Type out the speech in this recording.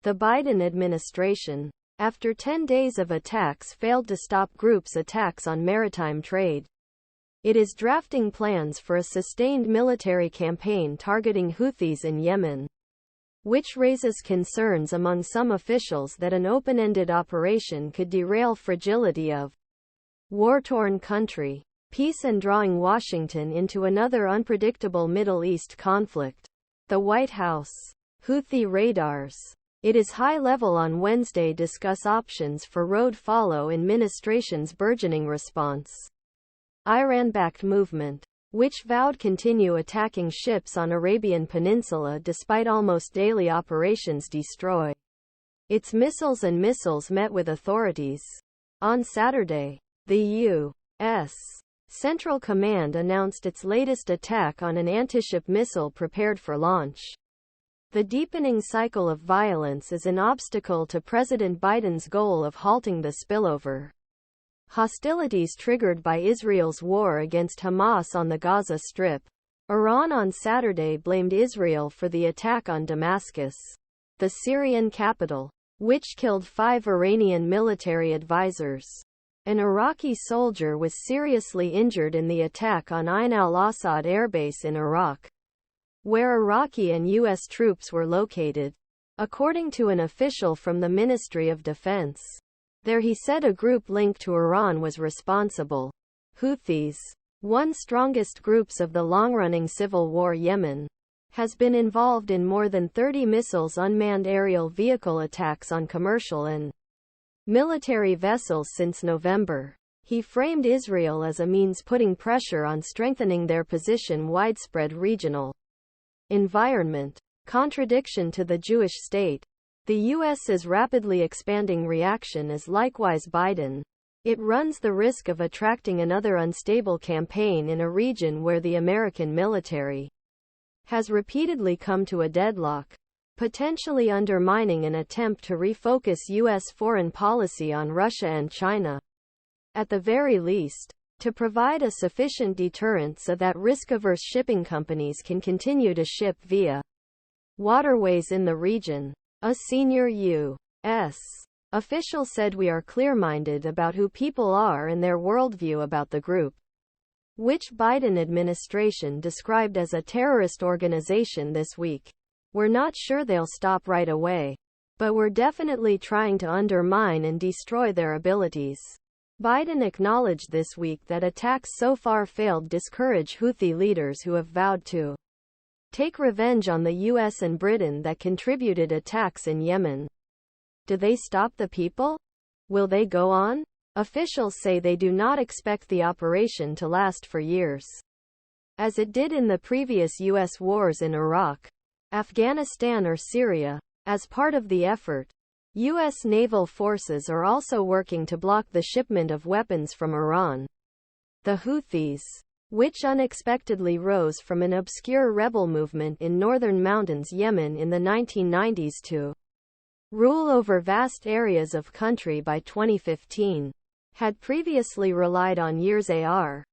The Biden administration, after 10 days of attacks, failed to stop groups' attacks on maritime trade. It is drafting plans for a sustained military campaign targeting Houthis in Yemen, which raises concerns among some officials that an open-ended operation could derail fragility of war-torn country. Peace and drawing Washington into another unpredictable Middle East conflict. The White House. Houthi radars. It is high level on Wednesday discuss options for road follow in administration's burgeoning response. Iran-backed movement, which vowed continue attacking ships on Arabian Peninsula despite almost daily operations destroy its missiles and missiles met with authorities. On Saturday, the U.S. Central Command announced its latest attack on an antiship missile prepared for launch. The deepening cycle of violence is an obstacle to President Biden's goal of halting the spillover. Hostilities triggered by Israel's war against Hamas on the Gaza Strip. Iran on Saturday blamed Israel for the attack on Damascus, the Syrian capital, which killed 5 Iranian military advisors. An Iraqi soldier was seriously injured in the attack on Ain al-Assad airbase in Iraq, where Iraqi and U.S. troops were located. According to an official from the Ministry of Defense, he said a group linked to Iran was responsible. Houthis, one strongest groups of the long-running civil war Yemen, has been involved in more than 30 missiles unmanned aerial vehicle attacks on commercial and military vessels since November. He framed Israel as a means putting pressure on strengthening their position widespread regional environment. Contradiction to the Jewish state. The U.S.'s rapidly expanding reaction is likewise Biden. It runs the risk of attracting another unstable campaign in a region where the American military has repeatedly come to a deadlock, potentially undermining an attempt to refocus U.S. foreign policy on Russia and China. At the very least, to provide a sufficient deterrent so that risk-averse shipping companies can continue to ship via waterways in the region. A senior U.S. official said we are clear-minded about who people are and their worldview about the group, which Biden administration described as a terrorist organization this week. We're not sure they'll stop right away, but we're definitely trying to undermine and destroy their abilities. Biden acknowledged this week that attacks so far failed discourage Houthi leaders who have vowed to take revenge on the U.S. and Britain that contributed attacks in Yemen. Do they stop the people? Will they go on? Officials say they do not expect the operation to last for years, as it did in the previous U.S. wars in Iraq, Afghanistan or Syria. As part of the effort, U.S. naval forces are also working to block the shipment of weapons from Iran. The Houthis, which unexpectedly rose from an obscure rebel movement in northern mountains Yemen in the 1990s to rule over vast areas of country by 2015, had previously relied on years AR